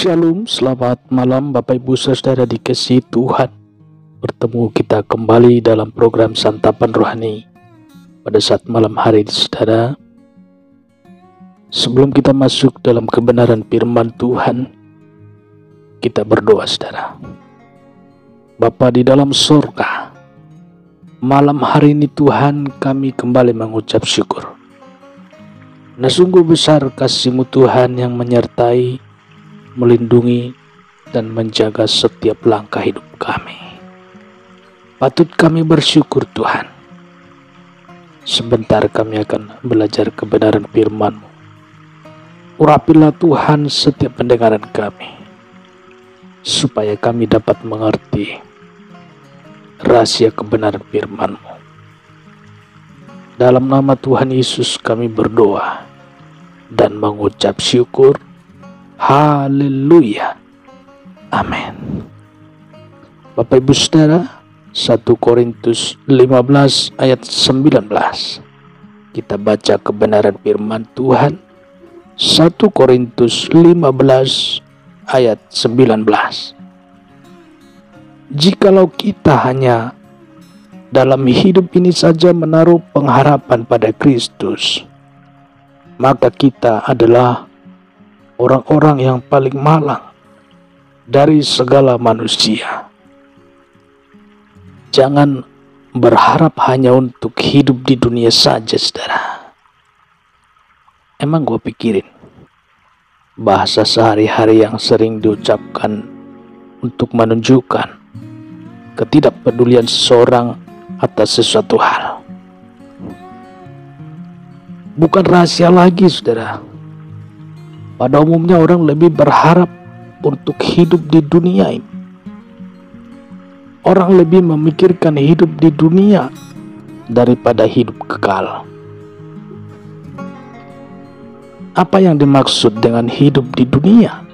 Shalom, selamat malam Bapak Ibu Saudara dikasihi Tuhan. Bertemu kita kembali dalam program Santapan Rohani pada saat malam hari ini, saudara. Sebelum kita masuk dalam kebenaran firman Tuhan, kita berdoa, saudara. Bapa di dalam surga, malam hari ini Tuhan kami kembali mengucap syukur. Nah, sungguh besar kasih-Mu Tuhan yang menyertai, melindungi, dan menjaga setiap langkah hidup kami. Patut kami bersyukur Tuhan. Sebentar kami akan belajar kebenaran firman-Mu. Urapilah Tuhan setiap pendengaran kami, supaya kami dapat mengerti rahasia kebenaran firman-Mu. Dalam nama Tuhan Yesus kami berdoa dan mengucap syukur. Haleluya. Amin. Bapak Ibu Saudara, 1 Korintus 15 ayat 19. Kita baca kebenaran firman Tuhan. 1 Korintus 15 ayat 19. Jikalau kita hanya dalam hidup ini saja menaruh pengharapan pada Kristus, maka kita adalah orang-orang yang paling malang dari segala manusia. Jangan berharap hanya untuk hidup di dunia saja, saudara. Emang gue pikirin bahasa sehari-hari yang sering diucapkan untuk menunjukkan ketidakpedulian seseorang atas sesuatu hal. Bukan rahasia lagi, saudara. Pada umumnya orang lebih berharap untuk hidup di dunia ini. Orang lebih memikirkan hidup di dunia daripada hidup kekal. Apa yang dimaksud dengan hidup di dunia?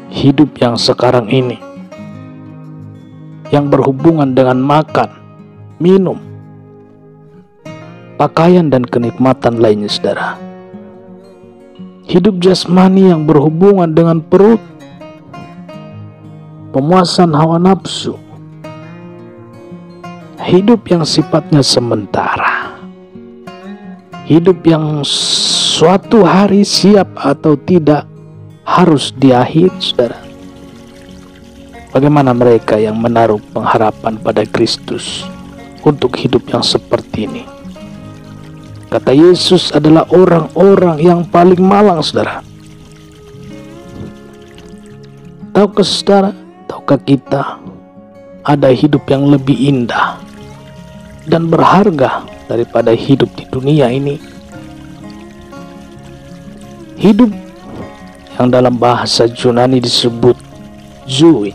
Hidup yang sekarang ini, yang berhubungan dengan makan, minum, pakaian, dan kenikmatan lainnya, saudara. Hidup jasmani yang berhubungan dengan perut, pemuasan hawa nafsu, hidup yang sifatnya sementara, hidup yang suatu hari siap atau tidak harus diakhiri, saudara. Bagaimana mereka yang menaruh pengharapan pada Kristus untuk hidup yang seperti ini? Kata Yesus adalah orang-orang yang paling malang, saudara. Tahukah saudara, tahukah kita ada hidup yang lebih indah dan berharga daripada hidup di dunia ini? Hidup yang dalam bahasa Yunani disebut zoe.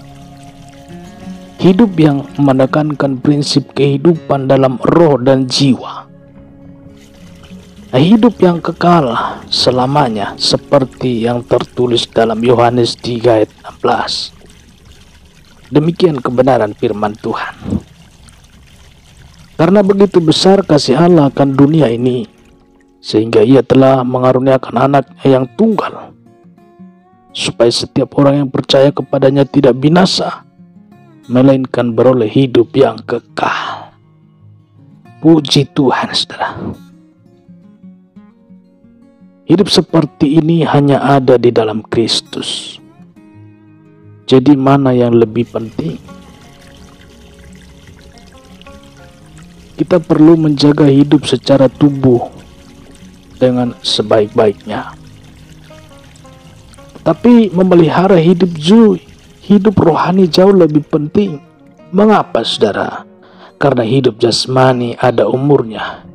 Hidup yang menekankan prinsip kehidupan dalam roh dan jiwa. Hidup yang kekal selamanya, seperti yang tertulis dalam Yohanes 3 ayat 16. Demikian kebenaran firman Tuhan. Karena begitu besar kasih Allah akan dunia ini, sehingga Ia telah mengaruniakan anaknya yang tunggal, supaya setiap orang yang percaya kepadanya tidak binasa, melainkan beroleh hidup yang kekal. Puji Tuhan, saudara. Hidup seperti ini hanya ada di dalam Kristus. Jadi mana yang lebih penting? Kita perlu menjaga hidup secara tubuh dengan sebaik-baiknya. Tapi memelihara hidup hidup rohani jauh lebih penting. Mengapa, saudara? Karena hidup jasmani ada umurnya,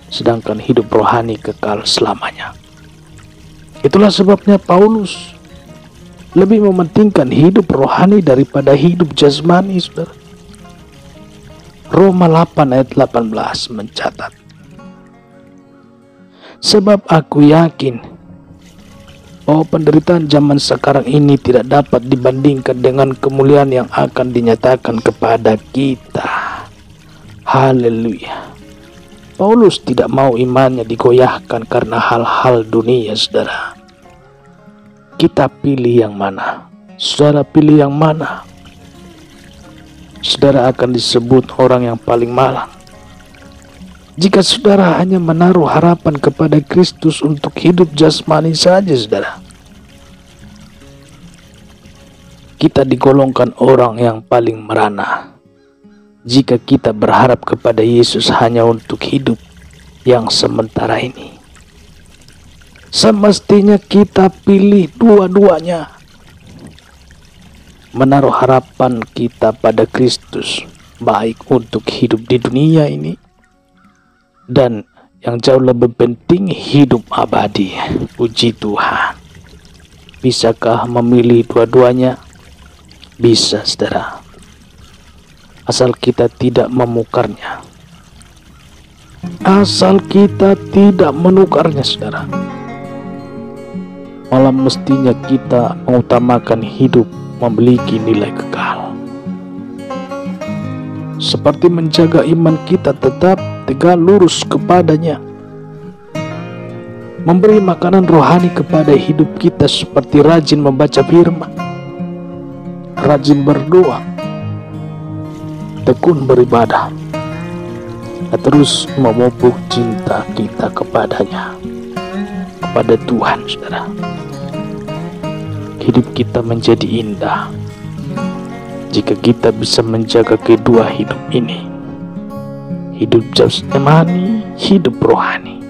sedangkan hidup rohani kekal selamanya. Itulah sebabnya Paulus lebih mementingkan hidup rohani daripada hidup jasmani, saudara. Roma 8 ayat 18 mencatat, sebab aku yakin bahwa penderitaan zaman sekarang ini tidak dapat dibandingkan dengan kemuliaan yang akan dinyatakan kepada kita. Haleluya. Paulus tidak mau imannya digoyahkan karena hal-hal dunia, saudara. kita pilih yang mana? Saudara pilih yang mana? Saudara akan disebut orang yang paling malang jika saudara hanya menaruh harapan kepada Kristus untuk hidup jasmani saja, saudara. Kita digolongkan orang yang paling merana jika kita berharap kepada Yesus hanya untuk hidup yang sementara ini. Semestinya kita pilih dua-duanya. Menaruh harapan kita pada Kristus, baik untuk hidup di dunia ini, dan yang jauh lebih penting hidup abadi. Puji Tuhan. Bisakah memilih dua-duanya? Bisa, saudara. Asal kita tidak memukarnya. Asal kita tidak menukarnya, saudara. Malah mestinya kita mengutamakan hidup memiliki nilai kekal. Seperti menjaga iman kita tetap tegak lurus kepadanya. Memberi makanan rohani kepada hidup kita seperti rajin membaca firman, rajin berdoa, tekun beribadah, dan terus memupuk cinta kita kepadanya, kepada Tuhan, saudara. Hidup kita menjadi indah jika kita bisa menjaga kedua hidup ini. Hidup jasmani, hidup rohani.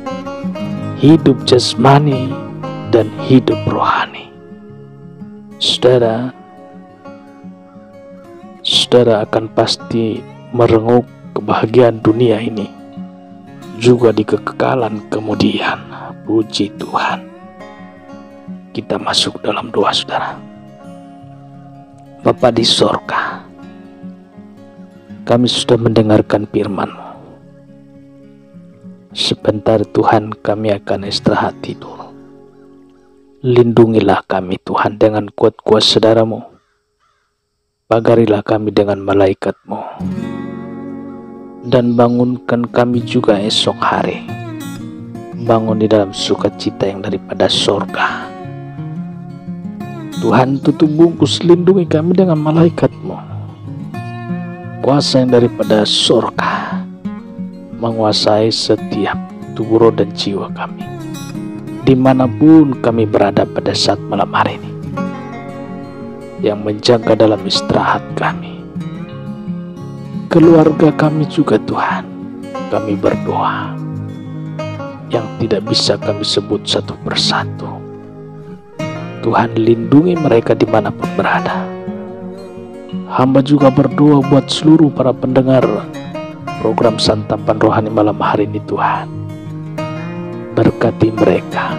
Hidup jasmani dan hidup rohani. Saudara akan pasti merenguk kebahagiaan dunia ini, juga di kekekalan kemudian. Puji Tuhan. Kita masuk dalam doa, saudara. Bapa di sorga, kami sudah mendengarkan firman-Mu. Sebentar Tuhan, kami akan istirahat tidur. Lindungilah kami Tuhan dengan kuat kuasa darah-Mu. Pagarilah kami dengan malaikat-Mu. Dan bangunkan kami juga esok hari. Bangun di dalam sukacita yang daripada sorga. Tuhan, tutup bungkus, lindungi kami dengan malaikat-Mu. Kuasa yang daripada surga menguasai setiap tubuh, roh, dan jiwa kami, dimanapun kami berada pada saat malam hari ini, yang menjaga dalam istirahat kami, keluarga kami juga Tuhan. Kami berdoa yang tidak bisa kami sebut satu persatu. Tuhan, lindungi mereka dimanapun berada. Hamba juga berdoa buat seluruh para pendengar program Santapan Rohani malam hari ini, Tuhan. Berkati mereka,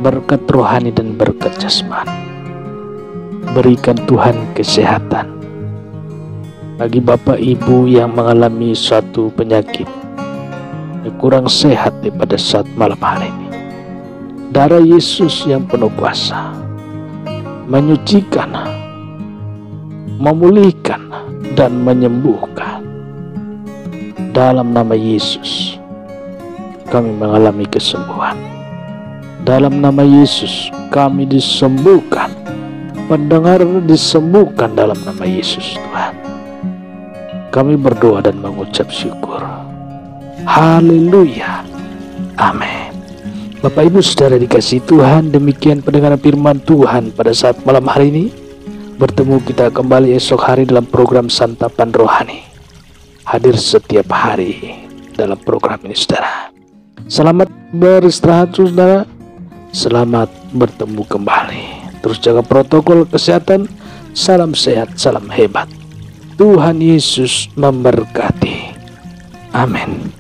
berkat rohani dan berkat jasmani. Berikan Tuhan kesehatan bagi Bapak Ibu yang mengalami suatu penyakit, kurang sehat pada saat malam hari ini. Darah Yesus yang penuh kuasa menyucikan, memulihkan, dan menyembuhkan. Dalam nama Yesus kami mengalami kesembuhan. Dalam nama Yesus kami disembuhkan. Pendengar disembuhkan dalam nama Yesus, Tuhan. Kami berdoa dan mengucap syukur. Haleluya. Amin. Bapak Ibu saudara dikasihi Tuhan, demikian pendengaran firman Tuhan pada saat malam hari ini. Bertemu kita kembali esok hari dalam program Santapan Rohani. Hadir setiap hari dalam program ini, saudara. Selamat beristirahat, saudara. Selamat bertemu kembali. Terus jaga protokol kesehatan. Salam sehat, salam hebat. Tuhan Yesus memberkati. Amin.